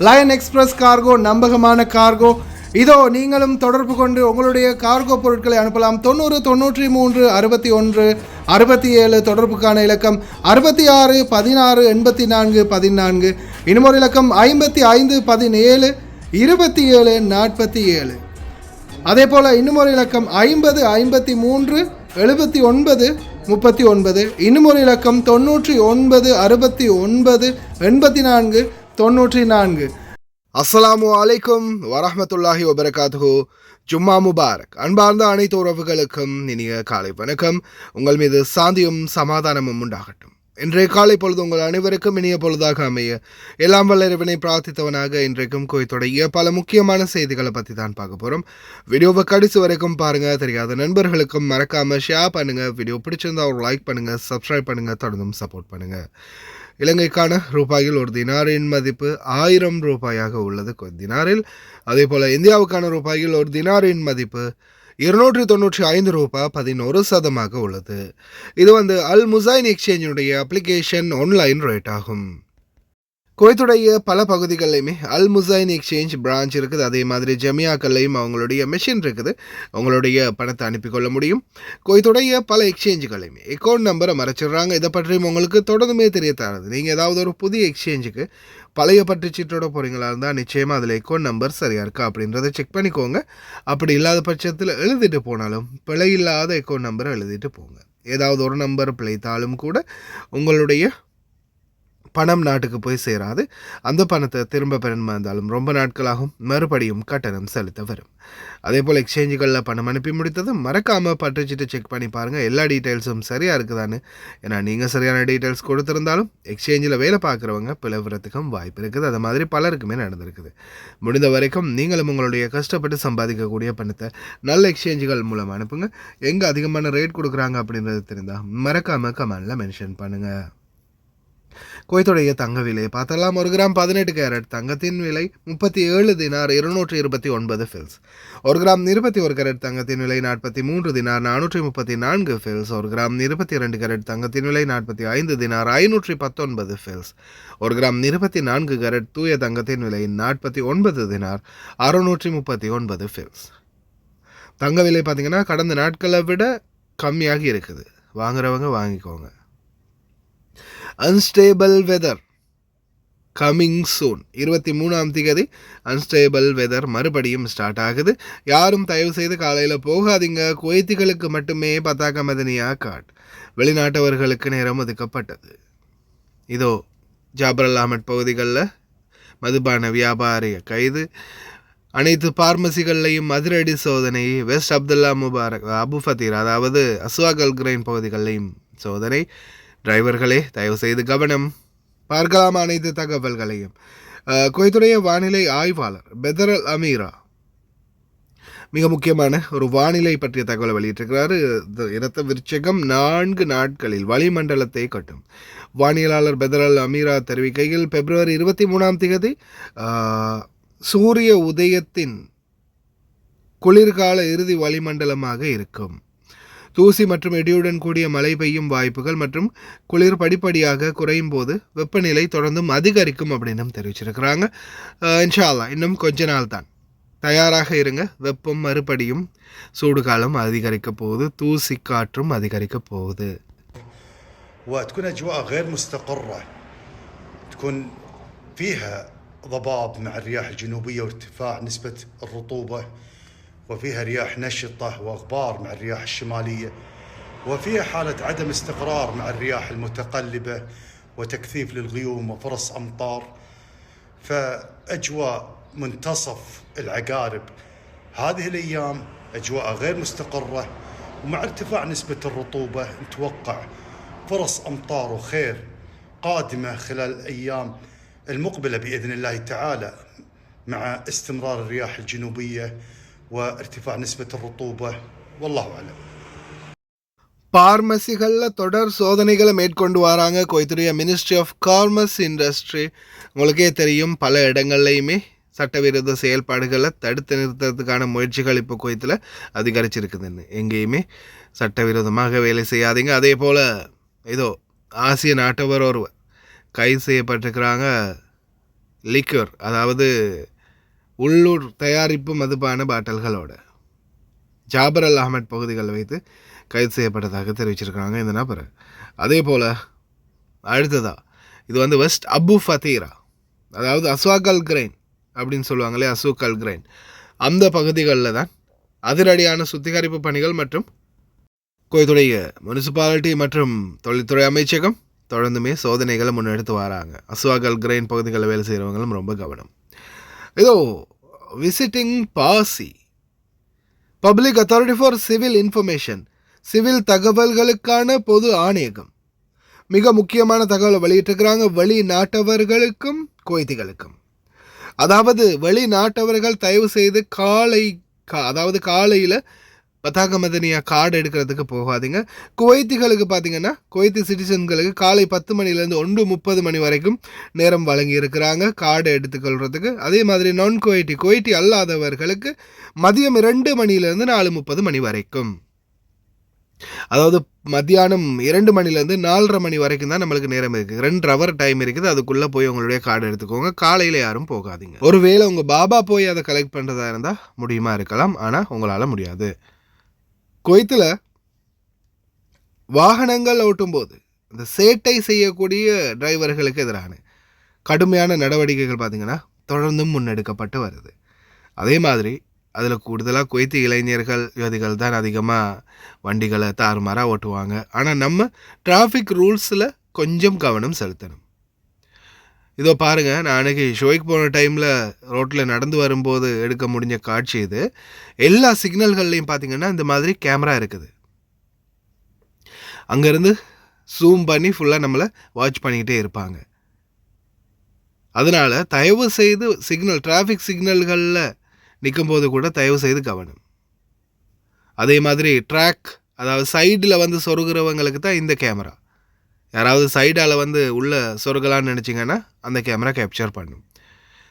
Line express cargo, நம்பகமான cargo. இதோ நீங்களும் தொடர்பு கொண்டு உங்களுடைய கார்கோ பொருட்களை அனுப்பலாம். 90 93 61 67 தொடர்புக்கான இலக்கம் 66 16 84 14. இன்னும் ஒரு இலக்கம் 55 17 27 47. அதே போல் இன்னும் ஒரு இலக்கம் 50 53 79 39. இன்னும் ஒரு இலக்கம் 99 69 84 94. அஸ்ஸலாமு அலைக்கும் வரஹ்மத்துல்லாஹி வபரகாத்துஹு. ஜும்மா முபாரக். அன்பார்ந்த அனைத்து உறவுகளுக்கும் இனிய காலை வணக்கம். உங்கள் மீது சாந்தியும் சமாதானமும் உண்டாகட்டும். இன்றைய காலை பொழுது உங்கள் அனைவருக்கும் இனிய பொழுதாக அமைய எல்லாம் வல்ல இறைவனை பிரார்த்தித்தவனாக இன்றைக்கும் கோயத்துடைய பல முக்கியமான செய்திகளை பற்றி தான் பார்க்க போகிறோம். வீடியோவை கடைசி வரைக்கும் பாருங்கள். தெரியாத நண்பர்களுக்கும் மறக்காமல் ஷேர் பண்ணுங்கள். வீடியோ பிடிச்சிருந்தா ஒரு லைக் பண்ணுங்கள், சப்ஸ்கிரைப் பண்ணுங்கள், தொடர்ந்தும் சப்போர்ட் பண்ணுங்கள். இலங்கைக்கான ரூபாயில் ஒரு தினாரின் மதிப்பு 1000 ரூபாயாக உள்ளது தினாரில். அதே போல் இந்தியாவுக்கான ரூபாயில் ஒரு தினாரின் மதிப்பு 295 ரூபாய் 11% உள்ளது. இது அல் முசைன் எக்ஸ்சேஞ்சினுடைய அப்ளிகேஷன் ஆன்லைன் ரேட் ஆகும். குவைத்துடைய பல பகுதிகளிலுமே அல் முசைன் எக்ஸ்சேஞ்ச் பிரான்ச் இருக்குது. அதே மாதிரி ஜமியாக்கள்லையும் அவங்களுடைய மெஷின் இருக்குது. அவங்களுடைய பணத்தை அனுப்பிக்கொள்ள முடியும். குவைத்துடைய பல எக்ஸ்சேஞ்சுகளையுமே அக்கௌண்ட் நம்பரை மறைச்சிடுறாங்க. இதை பற்றியும் உங்களுக்கு தொடர்ந்துமே தெரிய தராது. நீங்கள் ஏதாவது ஒரு புதிய எக்ஸ்சேஞ்சுக்கு பழைய பற்றுச்சீட்டோட போகிறீங்களா இருந்தால் நிச்சயமாக அதில் அக்கௌண்ட் நம்பர் சரியாக இருக்கா அப்படின்றத செக் பண்ணிக்கோங்க. அப்படி இல்லாத பட்சத்தில் எழுதிட்டு போனாலும் பிழை இல்லாத அக்கௌண்ட் நம்பரை எழுதிட்டு போங்க. ஏதாவது ஒரு நம்பர் பிழைத்தாலும் கூட உங்களுடைய பணம் நாட்டுக்கு போய் சேராது. அந்த பணத்தை திரும்ப பெறணுமா இருந்தாலும் ரொம்ப நாட்களாகும். மறுபடியும் கட்டணம் செலுத்த வரும். அதே போல் எக்ஸ்சேஞ்சுகளில் பணம் அனுப்பி முடித்தது மறக்காமல் பற்றுச்சிட்டு செக் பண்ணி பாருங்கள் எல்லா டீட்டெயில்ஸும் சரியாக இருக்குதான்னு. ஏன்னா நீங்கள் சரியான டீட்டெயில்ஸ் கொடுத்துருந்தாலும் எக்ஸ்சேஞ்சில் வேலை பார்க்குறவங்க பிளவுறதுக்கும் வாய்ப்பு இருக்குது. அது மாதிரி பலருக்குமே நடந்திருக்குது. முடிந்த வரைக்கும் நீங்களும் உங்களுடைய கஷ்டப்பட்டு சம்பாதிக்கக்கூடிய பணத்தை நல்ல எக்ஸ்சேஞ்சுகள் மூலம் அனுப்புங்க. எங்கே அதிகமான ரேட் கொடுக்குறாங்க அப்படின்றது தெரிந்தால் மறக்காமல் கமெண்டில் மென்ஷன் பண்ணுங்கள். குவைத்துடைய தங்க விலையை பார்த்தலாம். 1 கிராம் 18 கேரட் தங்கத்தின் விலை 37 தினார் 229 ஃபில்ஸ். 1 கிராம் 21 கேரட் தங்கத்தின் விலை 43 தினார் 434 ஃபில்ஸ். 1 கிராம் 22 கேரட் தங்கத்தின் விலை 45 தினார் 519 ஃபில்ஸ். 1 கிராம் 24 கேரட் தூய தங்கத்தின் விலை 49 தினார் 639 ஃபில்ஸ். தங்க விலை பார்த்தீங்கன்னா கடந்த நாட்களை விட கம்மியாகி இருக்குது. வாங்குறவங்க வாங்கிக்கோங்க. Unstable weather coming soon. 23ஆம் தேதி அன்ஸ்டேபிள் வெதர் மறுபடியும் ஸ்டார்ட் ஆகுது. யாரும் தயவு செய்து காலையில் போகாதீங்க. குவைத்திகளுக்கு மட்டுமே பத்தாக்க மதனியா காட். வெளிநாட்டவர்களுக்கு நேரம் ஒதுக்கப்பட்டது. இதோ ஜாபர் அஹமட் பகுதிகளில் மதுபான வியாபாரிய கைது. அனைத்து பார்மசிகள்லையும் அதிரடி சோதனை. வெஸ்ட் அப்துல்லா முபாரக் அபு ஃபத்தீர் அதாவது அஸ்வாக் அல் கிரைன் பகுதிகளிலையும் சோதனை. டிரைவர்களே தயவு செய்து கவனம். பார்க்கலாம் அனைத்து தகவல்களையும். குவைத்துடைய வானிலை ஆய்வாளர் பெதர் அல் அமீரா மிக முக்கியமான ஒரு வானிலை பற்றிய தகவலை வெளியிட்டிருக்கிறாரு. இரத்த விருட்சகம் 4 நாட்களில் வளிமண்டலத்தை கட்டும். வானியலாளர் பெதர் அல் அமீரா தெரிவிக்கையில் பிப்ரவரி 23ஆம் தேதி சூரிய உதயத்தின் குளிர்கால இறுதி வளிமண்டலமாக இருக்கும். தூசி மற்றும் இடியுடன் கூடிய மழை பெய்யும் வாய்ப்புகள் மற்றும் குளிர் படிப்படியாக குறையும் போது வெப்பநிலை தொடர்ந்தும் அதிகரிக்கும் அப்படின்னு தெரிவிச்சிருக்கிறாங்க. இன்ஷா அல்லாஹ் இன்னும் கொஞ்ச நாள் தான். தயாராக இருங்க. வெப்பம் மறுபடியும் சூடு காலம் அதிகரிக்க போகுது. தூசி காற்றும் அதிகரிக்க போகுது. وتكون أجواء غير مستقرة، تكون فيها ضباب مع الرياح الجنوبية وارتفاع نسبة الرطوبة، وفيها رياح نشطة وغبار مع الرياح الشمالية، وفيها حالة عدم استقرار مع الرياح المتقلبة وتكثيف للغيوم وفرص أمطار. فأجواء منتصف العقارب هذه الأيام أجواء غير مستقرة، ومع ارتفاع نسبة الرطوبة نتوقع فرص أمطار وخير قادمة خلال الأيام المقبلة بإذن الله تعالى، مع استمرار الرياح الجنوبية وارتفاع نسبة الرطوبة والله أعلم. பார்மசிகளில் தொடர் சோதனைகளை மேற்கொண்டு வராங்க குவைத்துடைய மினிஸ்ட்ரி ஆஃப் காமர்ஸ் இண்டஸ்ட்ரி. உங்களுக்கே தெரியும் பல இடங்கள்லையுமே சட்டவிரோத செயல்பாடுகளை தடுத்து நிறுத்துறதுக்கான முயற்சிகள் இப்போ குவைத்தில் அதிகரிச்சிருக்குதுன்னு. எங்கேயுமே சட்டவிரோதமாக வேலை செய்யாதீங்க. அதே போல் ஏதோ ஆசிய நாட்டவர் ஒருவர் கைது செய்யப்பட்டிருக்கிறாங்க. லிக்யூர், அதாவது உள்ளூர் தயாரிப்பு மதுபான பாட்டல்களோட ஜாபர் அல் அஹமட் பகுதிகளில் வைத்து கைது செய்யப்பட்டதாக தெரிவிச்சிருக்கிறாங்க இந்த நபர். அதே போல் அடுத்ததாக இது வந்து வெஸ்ட் அபு ஃபதீரா, அதாவது அஸ்வாக் அல் கிரைன் அப்படின்னு சொல்லுவாங்களே, அசூக் அல் கிரைன், அந்த பகுதிகளில் தான் அதிரடியான சுத்திகரிப்பு பணிகள் மற்றும் கோயத்துடைய முனிசிபாலிட்டி மற்றும் தொழில்துறை அமைச்சகம் தொடர்ந்துமே சோதனைகளை முன்னெடுத்து வராங்க. அஸ்வாக் அல் கிரைன் பகுதிகளில் வேலை செய்கிறவங்களும் ரொம்ப கவனம். இதோ visiting PACI, public authority for civil information, civil தகவல்களுக்கான பொது ஆணையகம் மிக முக்கியமான தகவலை வெளியிட்டிருக்கிறாங்க வெளிநாட்டவர்களுக்கும் குவைத்திகளுக்கும். அதாவது வெளிநாட்டவர்கள் தயவு செய்து காலையில் பதாக மதனியா கார்டு எடுக்கிறதுக்கு போகாதீங்க. குவைத்திகளுக்கு பார்த்தீங்கன்னா, குவைத்தி சிட்டிசன்களுக்கு காலை 10 மணிலேருந்து 1:30 மணி வரைக்கும் நேரம் வழங்கி இருக்கிறாங்க கார்டு எடுத்துக்கொள்கிறதுக்கு. அதே மாதிரி நான் குவைட்டி அல்லாதவர்களுக்கு மதியம் 2 மணிலேருந்து 4:30 மணி வரைக்கும், அதாவது மத்தியானம் 2 மணிலேருந்து 4:30 மணி வரைக்கும் தான் நம்மளுக்கு நேரம் இருக்குது. 2 ஹவர் டைம் இருக்குது. அதுக்குள்ளே போய் உங்களுடைய கார்டு எடுத்துக்கோங்க. காலையில் யாரும் போகாதீங்க. ஒருவேளை உங்கள் பாபா போய் அதை கலெக்ட் பண்ணுறதா இருந்தால் முடியுமா இருக்கலாம், ஆனால் உங்களால் முடியாது. குவைத்தில் வாகனங்கள் ஓட்டும்போது இந்த சேட்டை செய்யக்கூடிய டிரைவர்களுக்கு எதிரான கடுமையான நடவடிக்கைகள் பார்த்திங்கன்னா தொடர்ந்தும் முன்னெடுக்கப்பட்டு வருது. அதே மாதிரி அதில் கூடுதலாக குவைத்தி இளைஞர்கள் யுவதிகள் தான் அதிகமாக வண்டிகளை தாறுமாறாக ஓட்டுவாங்க. ஆனால் நம்ம டிராஃபிக் ரூல்ஸில் கொஞ்சம் கவனம் செலுத்தணும். இதோ பாருங்கள், நான் அன்றைக்கி ஷோய்க்கு போன டைமில் ரோட்டில் நடந்து வரும்போது எடுக்க முடிஞ்ச காட்சி இது. எல்லா சிக்னல்கள்லையும் பார்த்திங்கன்னா இந்த மாதிரி கேமரா இருக்குது. அங்கேருந்து ஜூம் பண்ணி ஃபுல்லாக நம்மளை வாட்ச் பண்ணிக்கிட்டே இருப்பாங்க. அதனால் தயவு செய்து டிராஃபிக் சிக்னல்களில் நிற்கும்போது கூட தயவு செய்து கவனம். அதே மாதிரி ட்ராக், அதாவது சைடில் வந்து சொருகிறவங்களுக்கு தான் இந்த கேமரா. யாராவது சைடால் வந்து உள்ளே சொருகலான்னு நினச்சிங்கன்னா அந்த கேமரா கேப்சர் பண்ணும்.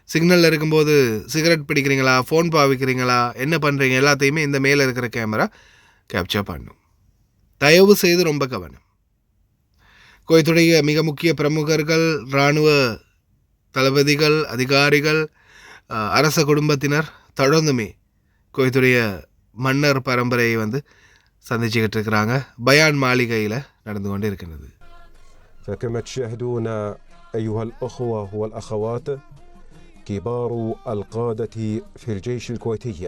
சிக்னலில் இருக்கும்போது சிகரெட் பிடிக்கிறீங்களா, ஃபோன் பாவிக்கிறீங்களா, என்ன பண்ணுறீங்க, எல்லாத்தையுமே இந்த மேலே இருக்கிற கேமரா கேப்சர் பண்ணும். தயவு செய்து ரொம்ப கவனம். குவைத்துடைய மிக முக்கிய பிரமுகர்கள், இராணுவ தளபதிகள், அதிகாரிகள், அரச குடும்பத்தினர் தொடர்ந்துமே குவைத்துடைய மன்னர் பரம்பரையை வந்து சந்திச்சுக்கிட்டு இருக்கிறாங்க. பயான் மாளிகையில் நடந்து கொண்டு இருக்கிறது. فكما تشاهدون أيها الأخوة والأخوات كبار القادة في الجيش الكويتي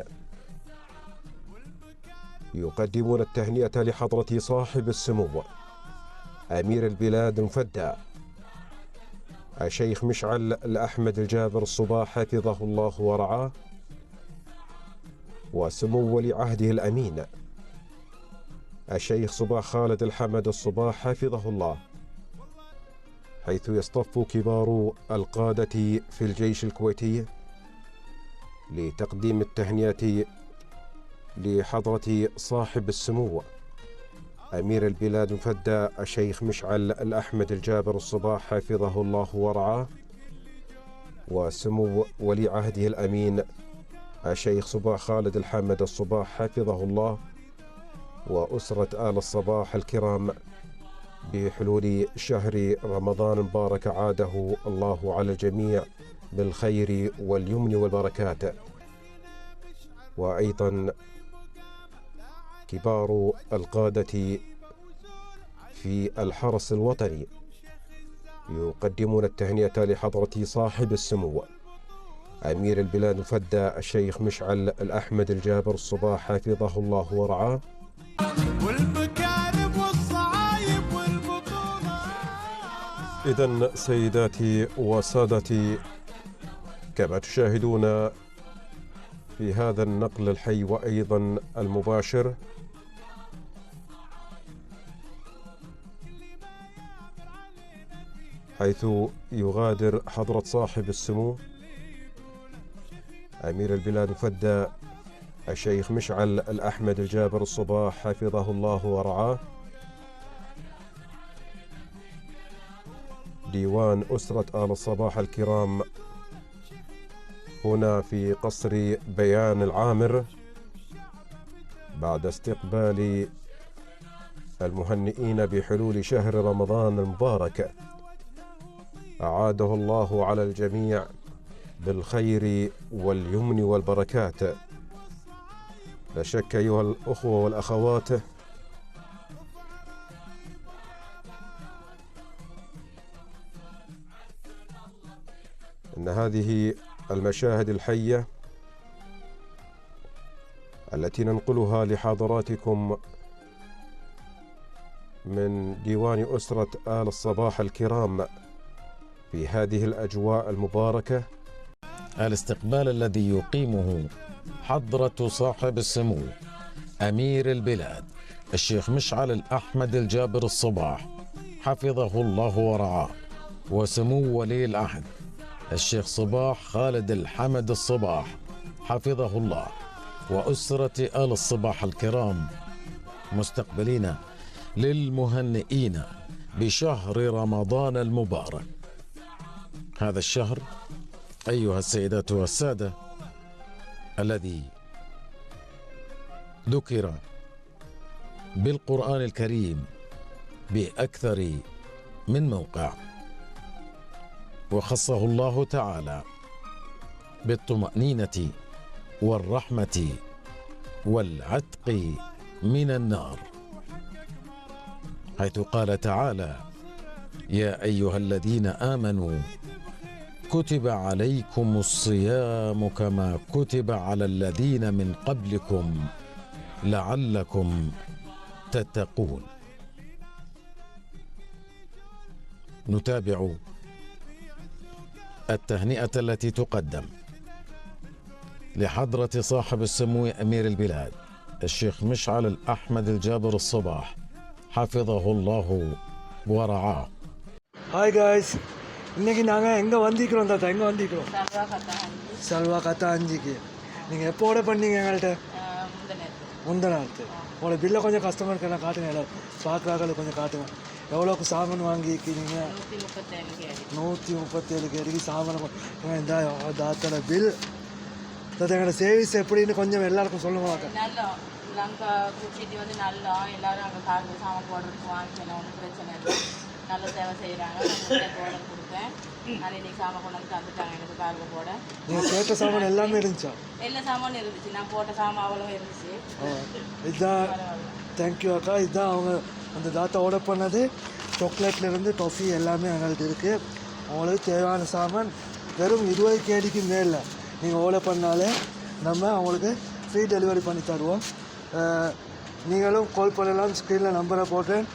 يقدمون التهنئة لحضرة صاحب السمو أمير البلاد المفدى الشيخ مشعل الأحمد الجابر الصباح حفظه الله ورعاه، وسمو ولي عهده الأمين الشيخ صباح خالد الحمد الصباح حفظه الله، حيث يصطف كبار القادة في الجيش الكويتي لتقديم التهنئة لحضرة صاحب السمو أمير البلاد المفدى الشيخ مشعل الأحمد الجابر الصباح حفظه الله ورعاه، وسمو ولي عهده الأمين الشيخ صباح خالد الحمد الصباح حفظه الله، وأسرة آل الصباح الكرام بحلول شهر رمضان المبارك عاده الله على الجميع بالخير واليمن والبركات. وأيضا كبار القادة في الحرس الوطني يقدمون التهنئة لحضرة صاحب السمو أمير البلاد المفدى الشيخ مشعل الأحمد الجابر الصباح حفظه الله ورعاه. إذن سيداتي وسادتي، كما تشاهدون في هذا النقل الحي وأيضا المباشر حيث يغادر حضرة صاحب السمو أمير البلاد المفدى الشيخ مشعل الأحمد الجابر الصباح حفظه الله ورعاه ديوان أسرة آل الصباح الكرام هنا في قصر بيان العامر بعد استقبال المهنئين بحلول شهر رمضان المبارك أعاده الله على الجميع بالخير واليمن والبركات. لا شك أيها الأخوة والأخوات أن هذه المشاهد الحية التي ننقلها لحضراتكم من ديوان أسرة آل الصباح الكرام في هذه الأجواء المباركة، الاستقبال الذي يقيمه حضرة صاحب السمو أمير البلاد الشيخ مشعل الأحمد الجابر الصباح حفظه الله ورعاه، وسمو ولي العهد الشيخ صباح خالد الحمد الصباح حفظه الله، وأسرة آل الصباح الكرام، مستقبلين للمهنئين بشهر رمضان المبارك. هذا الشهر أيها السيدات والسادة الذي ذكر بالقرآن الكريم بأكثر من موقع، وخصه الله تعالى بالطمأنينة والرحمة والعتق من النار، حيث قال تعالى: يا أيها الذين آمنوا كتب عليكم الصيام كما كتب على الذين من قبلكم لعلكم تتقون. نتابع التهنئة التي تقدم لحضرة صاحب السمو أمير البلاد الشيخ مشعل الأحمد الجابر الصباح حفظه الله ورعاه. ஹாய் காய்ஸ், இன்றைக்கி நாங்கள் எங்கே வந்திக்கிறோம் தாத்தா? எங்கே வந்திக்கிறோம்? சல்வா கத்தா அஞ்சுக்கு. நீங்கள் எப்போ ஆர்டர் பண்ணீங்க எங்கள்கிட்ட? முந்தநாத்து. உங்களோட பில்லை கொஞ்சம் கஸ்டமருக்கு எல்லாம் காட்டுங்க, எல்லாம் பார்க்குறாங்க, கொஞ்சம் காட்டுங்க. எவ்வளோக்கு சாமான் வாங்கிக்கிறீங்க? 137 கேடிக்கு சாமான். இந்த தாத்தோட பில் தாத்தா, எங்களோட சர்வீஸ் எப்படின்னு கொஞ்சம் எல்லாருக்கும் சொல்லுவாங்க. நாங்கள் கூட்டிட்டு வந்து நல்லா எல்லோரும் அங்கே கார்டு சாமான் போடுறதுக்கு வாங்கிக்கணும், ஒன்றும் பிரச்சனை இல்லை. நல்ல சேவை செய்கிறாங்க. நான் ஆர்டர் கொடுத்தேன், நான் இன்னைக்கு சாமான் கொண்டு வந்து தந்துட்டாங்க எனக்கு கார்டு போட. நீங்கள் கேட்ட சாமான் எல்லாமே இருந்துச்சா? எல்லா சாமானும் இருந்துச்சு, நான் போட்ட சாமான் அவ்வளோ இருந்துச்சு. இதுதான், தேங்க்யூ அக்கா. இதுதான் அவங்க அந்த தாத்தா ஆர்டர் பண்ணது. சாக்லேட்லேருந்து டொஃபி எல்லாமே எங்கள்கிட்ட இருக்குது. அவங்களுக்கு தேவையான சாமான் வெறும் 20 கேடிக்கு மேலே நீங்கள் ஆர்டர் பண்ணாலே நம்ம அவங்களுக்கு ஃப்ரீ டெலிவரி பண்ணி தருவோம். நீங்களும் கால் பண்ணலாம், ஸ்க்ரீனில் நம்பரை போட்டேன்.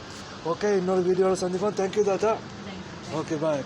ஓகே, இன்னொரு வீடியோவில் சந்திப்போம். தேங்க்யூ தாத்தா. ஓகே, பாய்.